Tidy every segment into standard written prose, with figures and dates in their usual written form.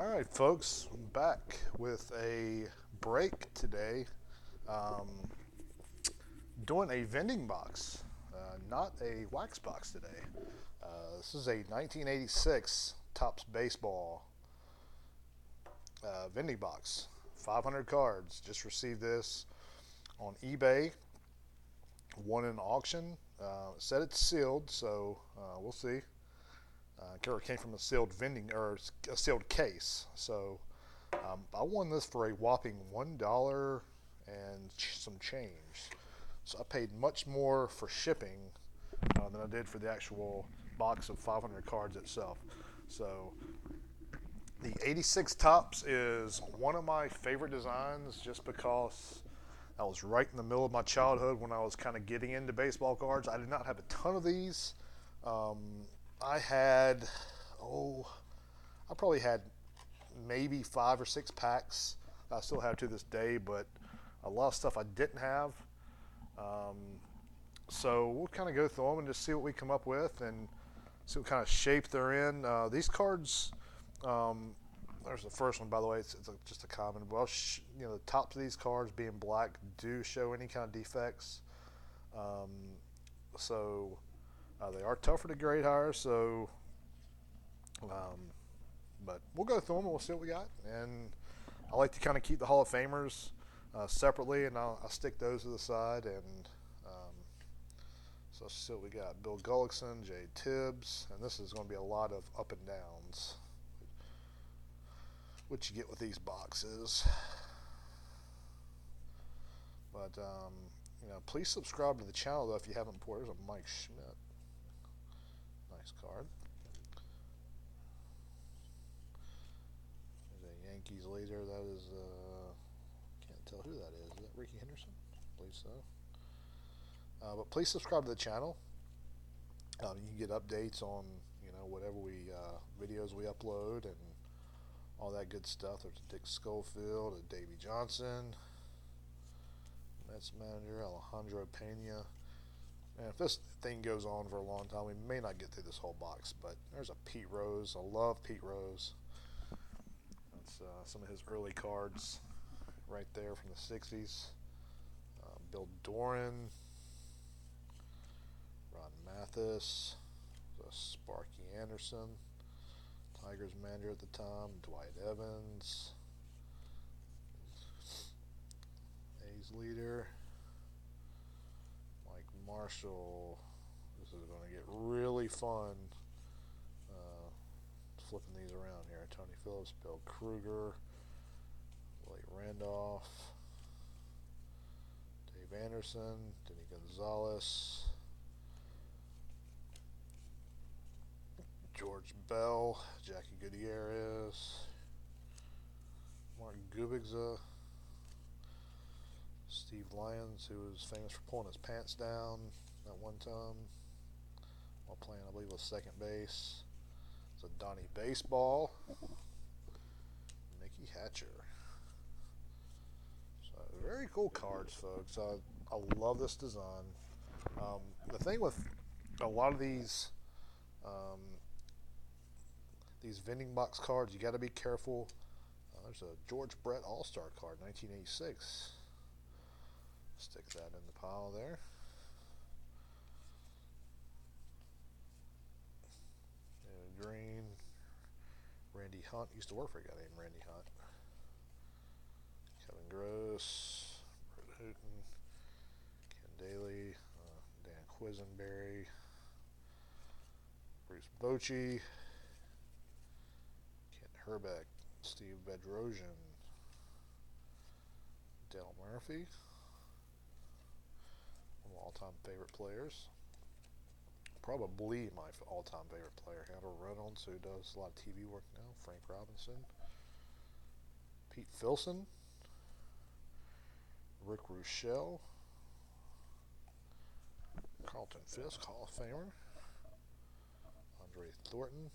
All right, folks, I'm back with a break today. Um, Doing a vending box, not a wax box today. This is a 1986 Topps Baseball vending box, 500 cards. Just received this on eBay. Won an auction. It said it's sealed, so we'll see. It came from a sealed vending or a sealed case, so I won this for a whopping $1 and some change. So I paid much more for shipping than I did for the actual box of 500 cards itself. So the 86 Tops is one of my favorite designs just because I was right in the middle of my childhood when I was kind of getting into baseball cards. I did not have a ton of these. Um, I had, oh, I probably had maybe 5 or 6 packs I still have to this day, but a lot of stuff I didn't have. Um, so we'll kind of go through them and just see what we come up with and see what kind of shape they're in. These cards, um, there's the first one, by the way. Just a common. Well, the tops of these cards being black do show any kind of defects. Um, so they are tougher to grade higher. Um, but we'll go through them and we'll see what we got. And I like to kind of keep the Hall of Famers separately, and I'll stick those to the side. And so let's see what we got. Bill Gullickson, Jay Tibbs, and this is going to be a lot of up and downs, which you get with these boxes. But please subscribe to the channel though if you haven't before. There's a Mike Schmidt, nice card. There's a Yankees leader. That is can't tell who that is. Is that Ricky Henderson? I believe so. But please subscribe to the channel. You can get updates on whatever videos we upload and all that good stuff. There's a Dick Schofield, a Davey Johnson, Mets manager Alejandro Pena. And if this thing goes on for a long time, we may not get through this whole box. But there's a Pete Rose. I love Pete Rose. That's some of his early cards right there from the 60s. Bill Doran, Ron Mathis, Sparky Anderson, Tigers manager at the time, Dwight Evans, A's leader, Mike Marshall. This is going to get really fun flipping these around here. Tony Phillips, Bill Kruger, Blake Randolph, Dave Anderson, Denny Gonzalez, George Bell, Jackie Gutierrez, Mark Gubigza, Steve Lyons, who was famous for pulling his pants down at one time while playing, I believe, it was second base. It's a Donnie Baseball, Mickey Hatcher. So very cool cards, folks. I love this design. The thing with a lot of these vending box cards, you got to be careful. There's a George Brett All-Star card, 1986. Stick that in the pile there. And green. Randy Hunt used to work for a guy named Randy Hunt. Kevin Gross, Brett Hooten, Ken Daly, Dan Quisenberry, Bruce Bochy, Kent Herbeck, Steve Bedrosian, Dale Murphy, one of my all-time favorite players. Probably my all-time favorite player, Hannah Reynolds, who does a lot of TV work now, Frank Robinson, Pete Filson, Rick Ruschel, Carlton Fisk, Hall of Famer, Andre Thornton.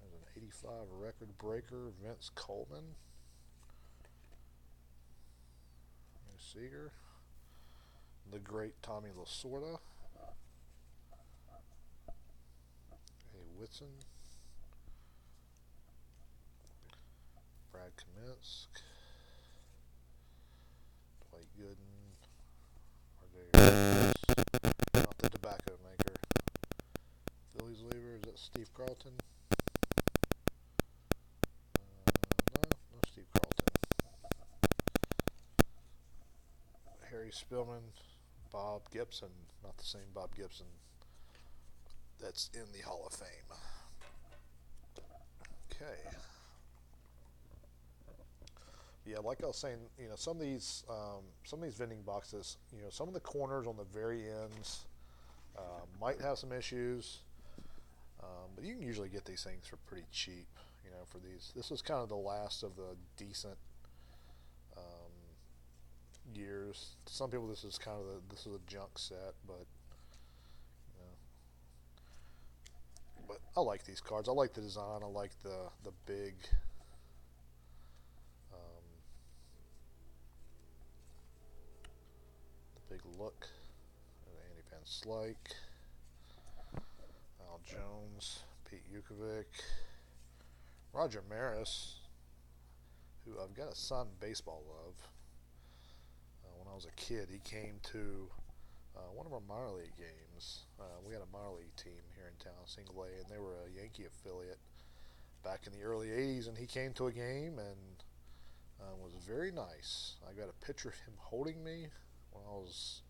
There's an 85 record breaker, Vince Coleman, Seager, the great Tommy Lasorda, A. Whitson, Kaminsky, Dwight Gooden, not the tobacco maker. Phillies lever, is that Steve Carlton? No Steve Carlton. Harry Spillman, Bob Gibson, not the same Bob Gibson that's in the Hall of Fame. Okay. Yeah, like I was saying, some of these vending boxes, some of the corners on the very ends might have some issues, but you can usually get these things for pretty cheap. For these, this is kind of the last of the decent years. To some people, this is a junk set, but I like these cards. I like the design. I like the big. Big look. Andy Van Slyke, Al Jones, Pete Yukovic, Roger Maris, who I've got a signed baseball of. When I was a kid, he came to one of our minor league games. We had a minor league team here in town, single A, and they were a Yankee affiliate back in the early 80s, and he came to a game and was very nice. I got a picture of him holding me when I was,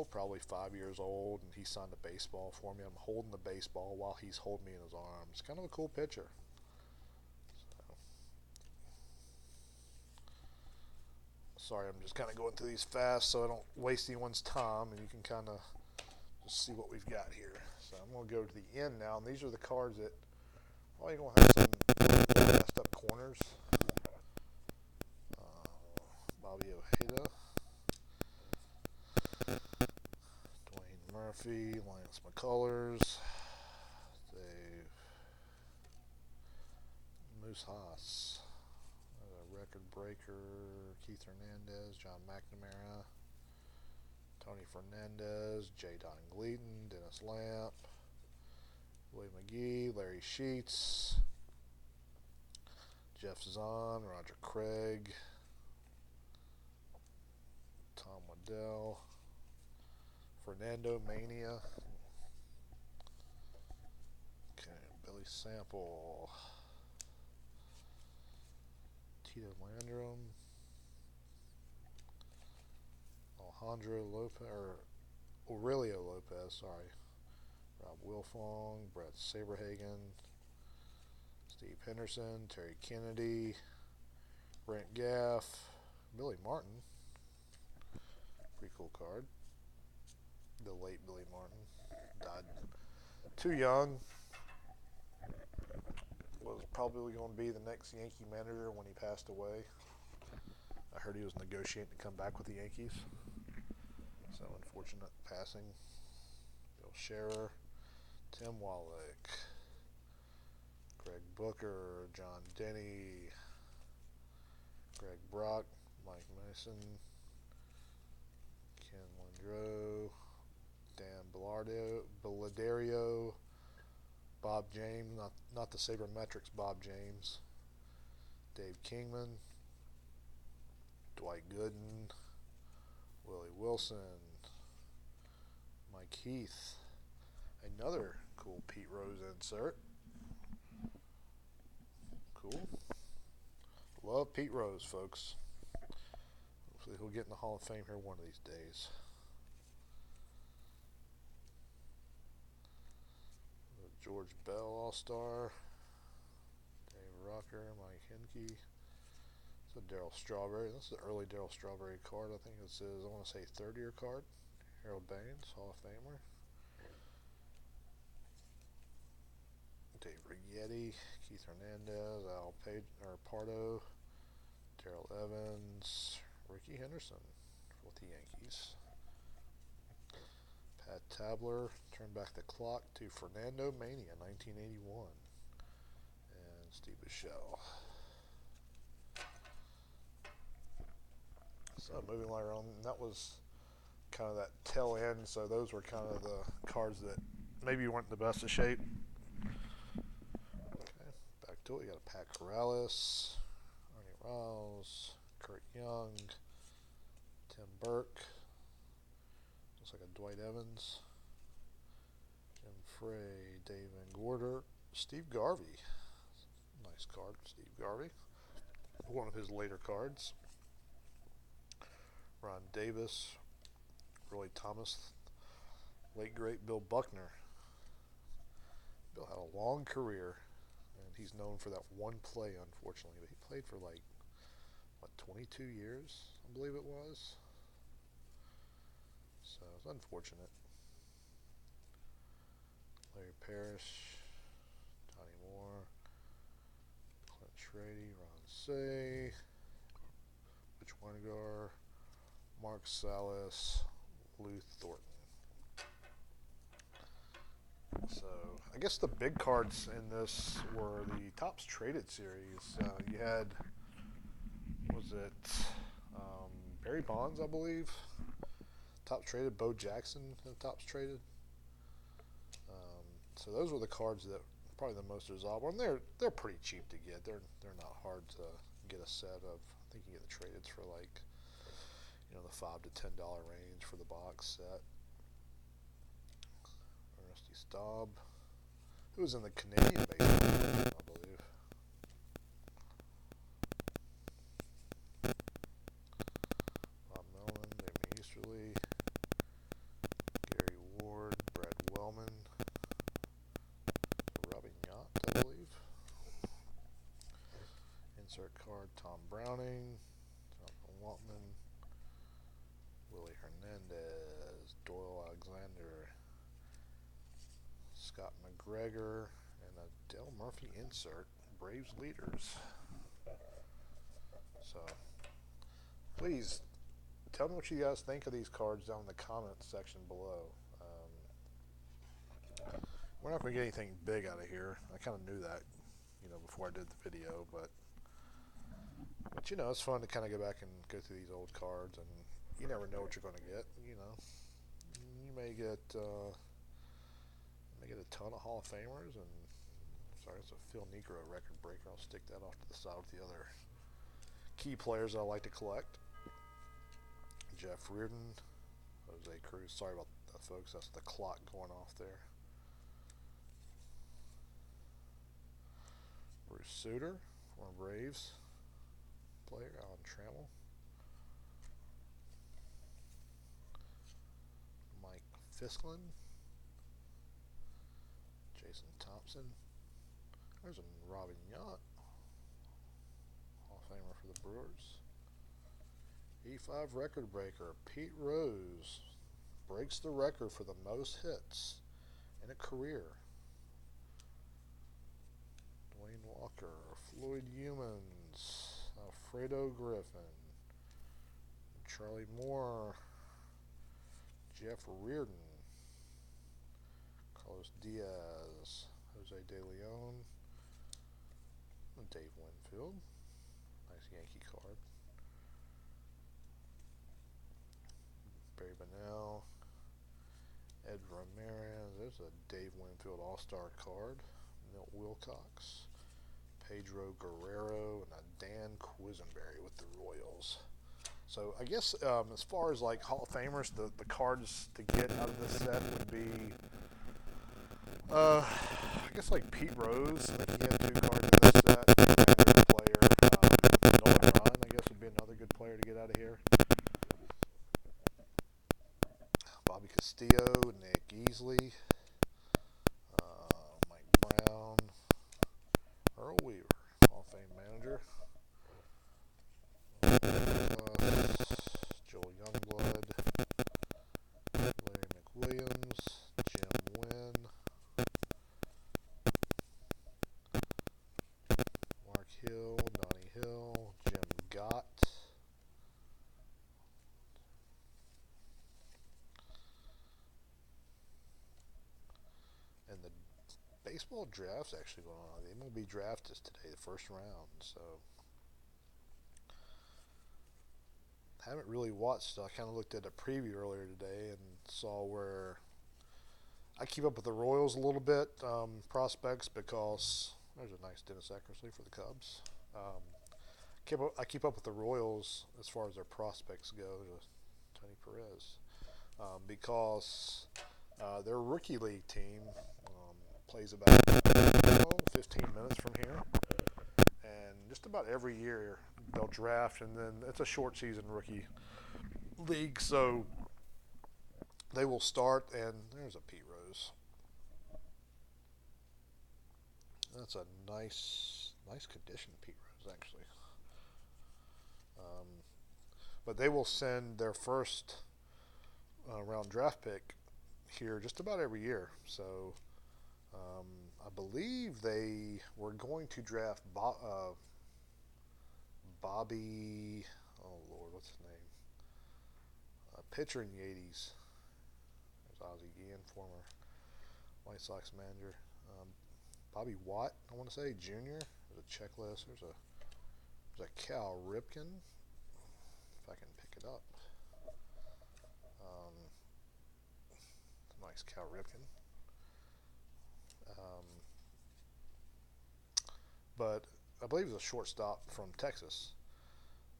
probably 5 years old, and he signed a baseball for me. I'm holding the baseball while he's holding me in his arms. Kind of a cool picture. Sorry, I'm just kind of going through these fast so I don't waste anyone's time, and you can kind of just see what we've got here. So I'm going to go to the end now, and these are the cards that probably going to have some messed up corners. Bobby Ojeda, Dwayne Murphy, Lance McCullers, Dave Moose Haas, record breaker, Keith Hernandez, John McNamara, Tony Fernandez, J. Don Gleaton, Dennis Lamp, Willie McGee, Larry Sheets, Jeff Zahn, Roger Craig, Tom Waddell, Fernando Mania, okay, Billy Sample, Tito Landrum, Alejandro Lopez, or Aurelio Lopez, sorry, Rob Wilfong, Brett Saberhagen, Steve Henderson, Terry Kennedy, Brent Gaff, Billy Martin, pretty cool card. The late Billy Martin died too young. Was probably going to be the next Yankee manager when he passed away. I heard he was negotiating to come back with the Yankees. So unfortunate passing. Bill Scherer, Tim Wallach, Greg Booker, John Denny, Greg Brock, Mike Mason, Ken Lindros, Dan Belidario, Bob James, not the Sabermetrics Bob James, Dave Kingman, Dwight Gooden, Willie Wilson, Mike Heath, another cool Pete Rose insert. Cool. Love Pete Rose, folks. Hopefully he'll get in the Hall of Fame here one of these days. George Bell All-Star, Dave Rucker, Mike Henke. It's a Darryl Strawberry. This is the early Darryl Strawberry card. I think it says, I want to say 30-year card. Harold Baines, Hall of Famer. Dave Righetti, Keith Hernandez, Al Pardo, Darrell Evans, Ricky Henderson with the Yankees. Pat Tabler, turn back the clock to Fernando Mania, 1981. And Steve Bichelle. So moving right on, that was kind of that tail end, so those were kind of the cards that maybe weren't the best of shape. Okay, back to it, you got a Pat Corrales, Rouse, Kurt Young, Tim Burke, looks like a Dwight Evans, Jim Frey, Dave Van Gorder, Steve Garvey. Nice card, Steve Garvey. One of his later cards. Ron Davis, Roy Thomas, late great Bill Buckner. Bill had a long career, and he's known for that one play, unfortunately. But he played for like, what, 22 years, I believe it was. So it's unfortunate. Larry Parrish, Tony Moore, Clint Schrady, Ron Say, Rich Weiniger, Mark Salas, Lou Thornton. So I guess the big cards in this were the Topps Traded series. You had, was it Barry Bonds, I believe? Topps Traded, Bo Jackson in Topps Traded. So those were the cards that probably the most desirable, and they're pretty cheap to get. They're not hard to get a set of. I think you get the tradeds for like, the $5 to $10 range for the box set. Rusty Staub, who was in the Canadian baseball, I believe. Bob Melvin, Damon Easterly, Gary Ward, Brad Wellman, Robbie Yacht, I believe. Insert card, Tom Browning, Jonathan Waltman, Willie Hernandez, Doyle Alexander, Scott McGregor, and a Dale Murphy insert, Braves leaders. So, please tell me what you guys think of these cards down in the comments section below. We're not going to get anything big out of here. I kind of knew that, before I did the video, but it's fun to kind of go back and go through these old cards, and you never know what you're going to get. You may get a ton of Hall of Famers, and sorry, it's a Phil Negro record breaker. I'll stick that off to the side with the other key players I like to collect. Jeff Reardon, Jose Cruz. Sorry about that, folks. That's the clock going off there. Bruce Sutter, former Braves player, Alan Trammell. Mike Fisklin. Jason Thompson. There's a Robin Yacht, Hall of Famer for the Brewers. E5 record breaker, Pete Rose breaks the record for the most hits in a career. Dwayne Walker, Floyd Humans, Alfredo Griffin, Charlie Moore, Jeff Reardon, Carlos Diaz, Jose De Leon, Dave Winfield. Nice Yankee card. Barry Bonnell, Ed Ramirez. There's a Dave Winfield All-Star card. Milt Wilcox, Pedro Guerrero, and a Dan Quisenberry with the Royals. So I guess as far as like Hall of Famers, the cards to get out of this set would be, I guess like Pete Rose. Like he had 2 cards in this set. Commander player. Nolan Ryan, I guess, would be another good player to get out of here. Bobby Castillo, Nick Easley, Mike Brown, Earl Weaver, Hall of Fame manager. Joel Youngblood, Larry McWilliams, Jim Wynn, Mark Hill, Donnie Hill, Jim Gott, and the baseball draft's actually going on. The MLB draft is today, the first round, so haven't really watched. I kind of looked at a preview earlier today and saw where I keep up with the Royals a little bit, prospects, because there's a nice Dennis Eckersley for the Cubs. I keep up with the Royals as far as their prospects go. To Tony Perez, because their rookie league team plays about 15 minutes from here, and just about every year they'll draft, and then it's a short season rookie league, so they will start. And there's a Pete Rose. That's a nice condition, Pete Rose, actually. Um, but they will send their first round draft pick here just about every year. So um, I believe they were going to draft Bobby. Oh Lord, what's his name? Pitcher in the '80s. There's Ozzie Guillen, former White Sox manager. Bobby Watt, I want to say, Jr. There's a checklist. There's a Cal Ripken, if I can pick it up. Um, nice Cal Ripken. Um, but I believe he's a shortstop from Texas.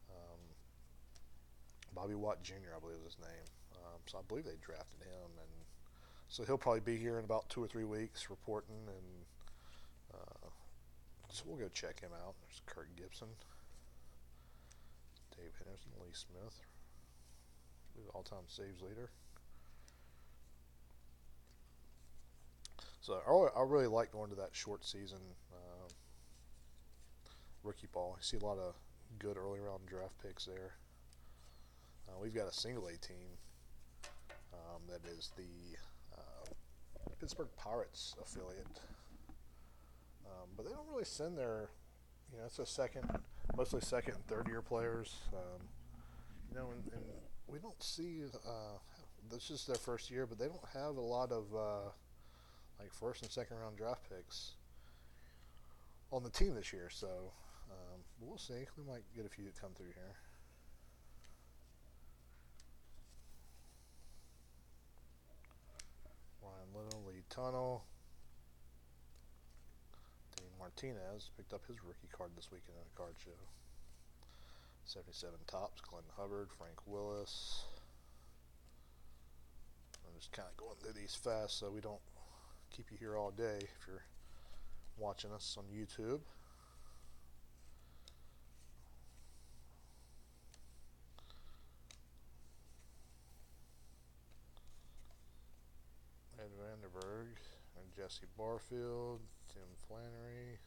Um, Bobby Watt Jr., I believe is his name. So I believe they drafted him, and so he'll probably be here in about 2 or 3 weeks reporting, and so we'll go check him out. There's Kirk Gibson, Dave Henderson, Lee Smith, all-time saves leader. So I really like going to that short season rookie ball. I see a lot of good early round draft picks there. We've got a single A team that is the Pittsburgh Pirates affiliate. But they don't really send their, it's mostly second and third year players. And we don't see, this is their first year, but they don't have a lot of like first and second round draft picks on the team this year. So we'll see. We might get a few that come through here. Ryan Little, Lee Tunnel. Dane Martinez picked up his rookie card this weekend at a card show. 77 tops, Glenn Hubbard, Frank Willis. I'm just kind of going through these fast so we don't keep you here all day if you're watching us on YouTube. Ed Vanderberg and Jesse Barfield, Tim Flannery,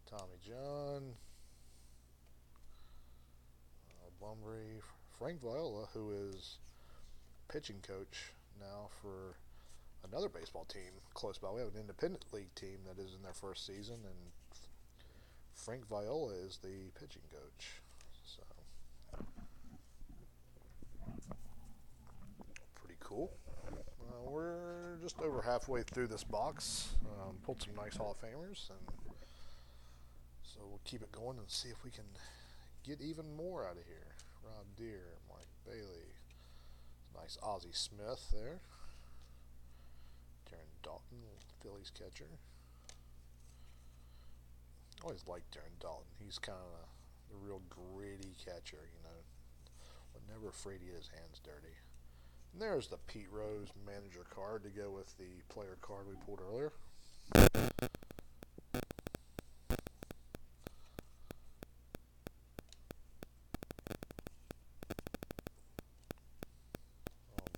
Tommy John, Blumbury, Frank Viola, who is pitching coach now for another baseball team close by. We have an independent league team that is in their first season, and Frank Viola is the pitching coach. So pretty cool. We're just over halfway through this box. Pulled some nice Hall of Famers, and so we'll keep it going and see if we can get even more out of here. Rob Deere, Mike Bailey, nice Ozzie Smith there. Darren Dalton, Phillies catcher. Always liked Darren Dalton. He's kind of the real gritty catcher, never afraid to get his hands dirty. And there's the Pete Rose manager card to go with the player card we pulled earlier.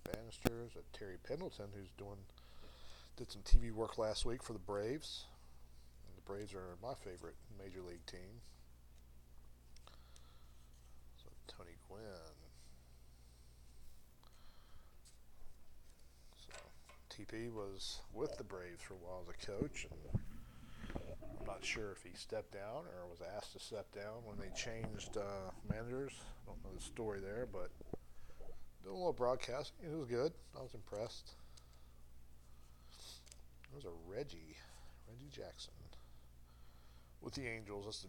Banisters, Terry Pendleton, who's did some TV work last week for the Braves. And the Braves are my favorite major league team. So Tony Gwynn. TP was with the Braves for a while as a coach, and I'm not sure if he stepped down or was asked to step down when they changed managers. I don't know the story there, but did a little broadcasting. It was good. I was impressed. There was a Reggie Jackson with the Angels. That's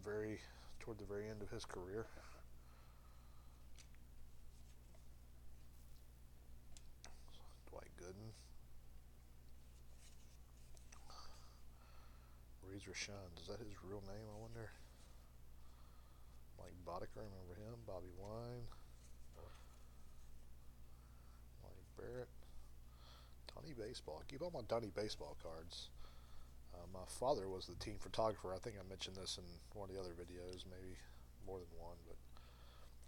toward the very end of his career. Dwight Gooden. Razor Shun. Is that his real name, I wonder? Mike Boddicker, remember him? Bobby Wine, Lonnie Barrett. Dunny Baseball. I keep all my Dunny Baseball cards. My father was the team photographer. I think I mentioned this in one of the other videos, maybe more than one, but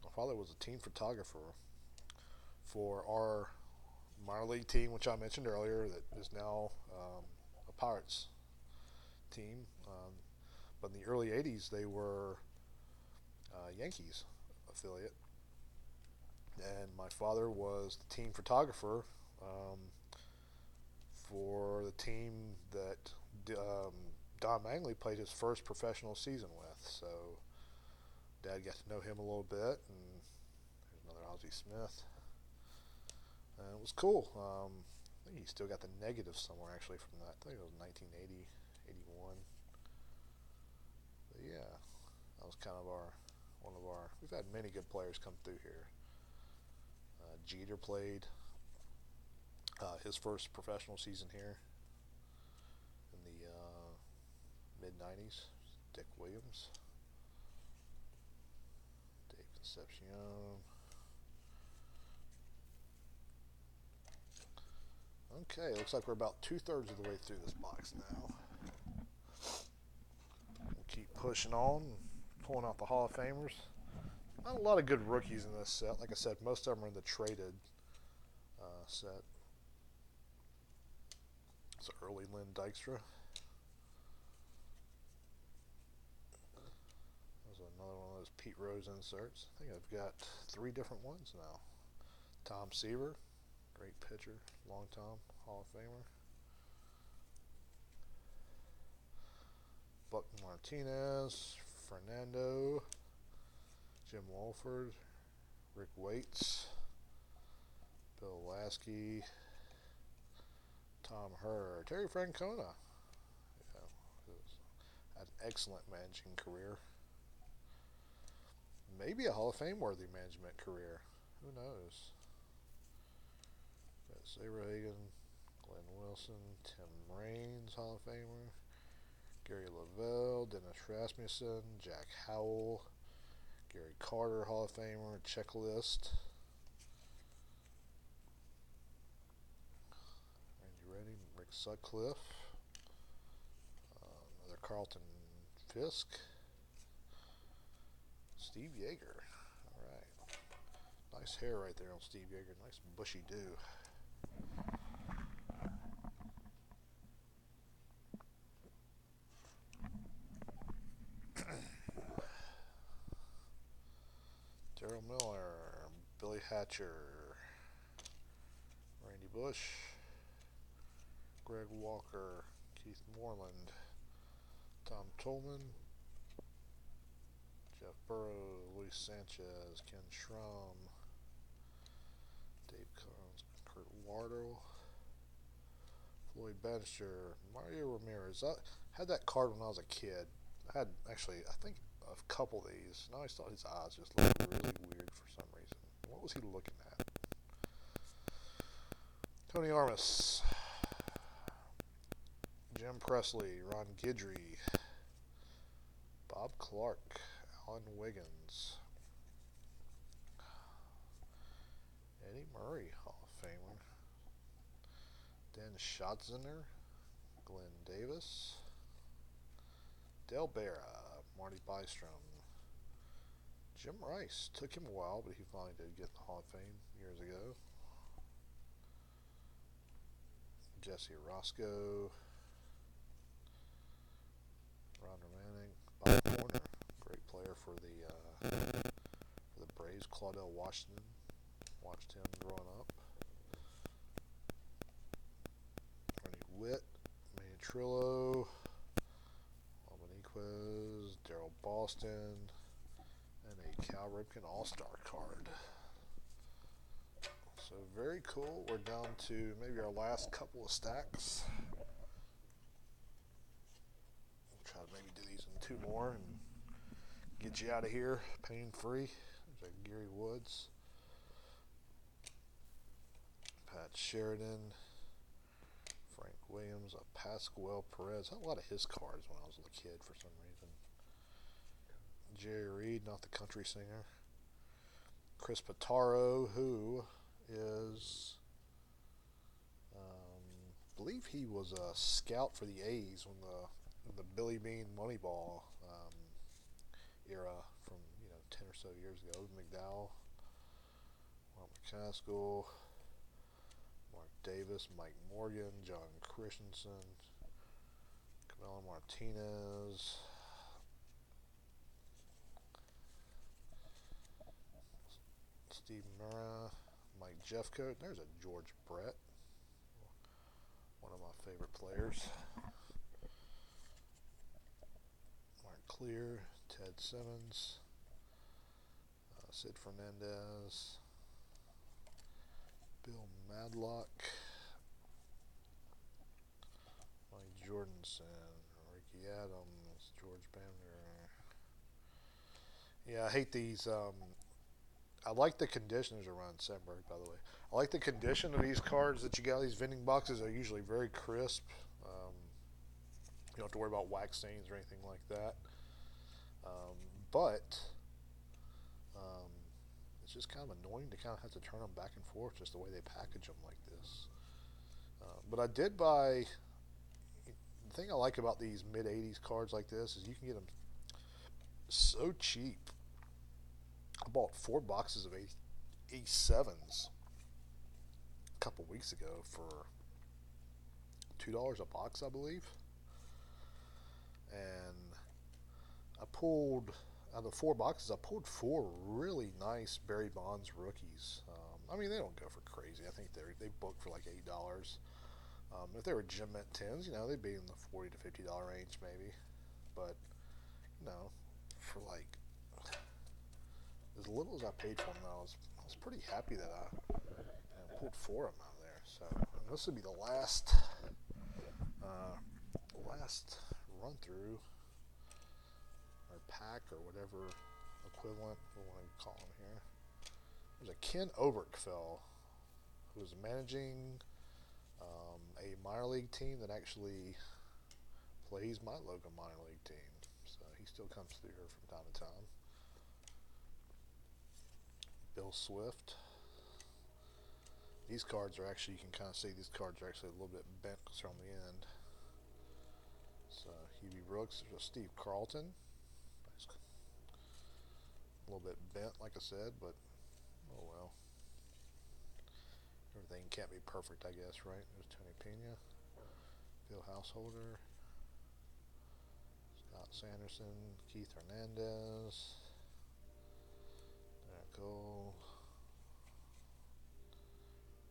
my father was a team photographer for our minor league team, which I mentioned earlier, that is now a Pirates team. But in the early 80s, they were Yankees affiliate. And my father was the team photographer for the team that Don Mangley played his first professional season with. So Dad got to know him a little bit, and there's another Ozzie Smith. And it was cool. I think he still got the negative somewhere actually from that. I think it was 1980, 81. But yeah, that was kind of one of our. We've had many good players come through here. Jeter played his first professional season here in the mid-90s. Dick Williams, Dave Concepcion. Okay, looks like we're about 2/3 of the way through this box now. We'll keep pushing on, pulling out the Hall of Famers. Not a lot of good rookies in this set. Like I said, most of them are in the traded set. It's early Lynn Dykstra. There's another one of those Pete Rose inserts. I think I've got 3 different ones now. Tom Seaver, great pitcher, long time Hall of Famer. Buck Martinez, Fernando, Jim Walford, Rick Waits, Bill Lasky, Tom Herr, Terry Francona. Yeah, had an excellent managing career. Maybe a Hall of Fame worthy management career. Who knows? Got Saberhagen, Glenn Wilson, Tim Raines, Hall of Famer, Gary Lavelle, Dennis Rasmussen, Jack Howell, Gary Carter, Hall of Famer, checklist. Randy Redding, Rick Sutcliffe, another Carlton Fisk, Steve Yeager. All right, nice hair right there on Steve Yeager. Nice bushy do. Darryl Miller, Billy Hatcher, Randy Bush, Greg Walker, Keith Moreland, Tom Tolman, Jeff Burrow, Luis Sanchez, Ken Schramm, Dave Collins, Kurt Wardle, Floyd Bannister, Mario Ramirez. I had that card when I was a kid. I had actually, I think, a couple of these, and I always thought his eyes just looked really weird for some reason. What was he looking at? Tony Armas, Jim Presley, Ron Guidry, Bob Clark, Alan Wiggins, Eddie Murray, Hall of Famer, Dan Schatzner, Glenn Davis, Del Barra, Marty Bystrom, Jim Rice. Took him a while, but he finally did get in the Hall of Fame years ago. Jesse Roscoe, Ron Manning, Bob Warner, great player for the Braves. Claudell Washington, watched him growing up. Ernie Witt, Manny Trillo, Albaniquez, Darrell Boston, and a Cal Ripken All-Star card. So very cool. We're down to maybe our last couple of stacks. We'll try to maybe do these in 2 more and get you out of here pain-free. There's a Gary Woods, Pat Sheridan, Frank Williams, a Pascual Perez. I had a lot of his cards when I was a kid for some reason. Jerry Reed, not the country singer. Chris Pitaro, who is, I believe he was a scout for the A's when the Billy Bean Moneyball era from 10 or so years ago. McDowell, Mark McCaskill, Mark Davis, Mike Morgan, John Christensen, Camilo Martinez, Steve Murrah, Mike Jeffcoat. There's a George Brett, one of my favorite players. Mark Clear, Ted Simmons, Sid Fernandez, Bill Madlock, Mike Jordanson, Ricky Adams, George Bamner. Yeah, I hate these. I like the condition. There's a Ron Semberg, by the way. I like the condition of these cards that you got. These vending boxes are usually very crisp. You don't have to worry about wax stains or anything like that. But it's just kind of annoying to kind of have to turn them back and forth just the way they package them like this. But I did buy. The thing I like about these mid 80s cards like this is you can get them so cheap. I bought 4 boxes of 87s a couple weeks ago for $2 a box, I believe. And I pulled, out of the 4 boxes, I pulled 4 really nice Barry Bonds rookies. I mean, they don't go for crazy. I think they book for like $8. If they were Gem Mint 10s, they'd be in the $40 to $50 range maybe. But, for like as little as I paid for them, I was pretty happy that I pulled 4 of them out of there. So this would be the last run through or pack or whatever equivalent we want to call them here. There's a Ken Oberkfell who is managing a minor league team that actually plays my local minor league team. So he still comes through here from time to time. Bill Swift. These cards are actually, you can kind of see these cards are actually a little bit bent because they're on the end. So Hubie Brooks, there's a Steve Carlton. A little bit bent, like I said, but oh well. Everything can't be perfect, I guess, right? There's Tony Pena, Bill Householder, Scott Sanderson, Keith Hernandez, Derek Cole,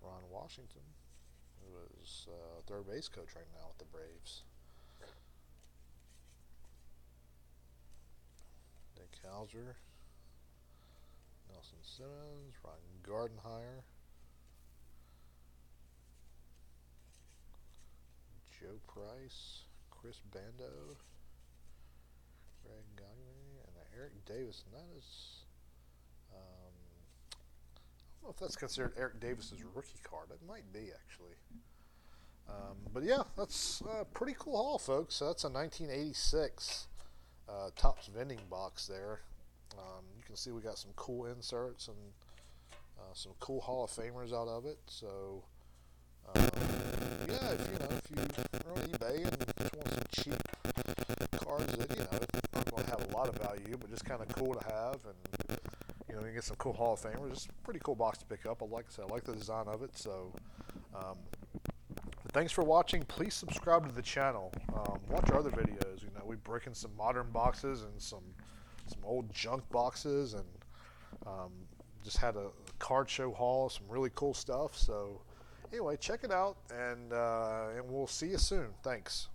Ron Washington, who is third base coach right now with the Braves. Nick Hauser, Nelson Simmons, Ryan Gardenhire, Joe Price, Chris Bando, Greg Gagne, and Eric Davis. And that is, I don't know if that's considered Eric Davis's rookie card. It might be, actually. But yeah, that's a pretty cool haul, folks. So that's a 1986 Topps vending box there. You can see we got some cool inserts and some cool Hall of Famers out of it. So yeah, if you are on eBay and just want some cheap cards that aren't going to have a lot of value, but just kind of cool to have, and you can get some cool Hall of Famers. It's a pretty cool box to pick up. Like I said, I like the design of it. So but thanks for watching. Please subscribe to the channel. Watch our other videos. We break in some modern boxes and some old junk boxes, and just had a card show haul, some really cool stuff. So anyway, check it out, and we'll see you soon. Thanks.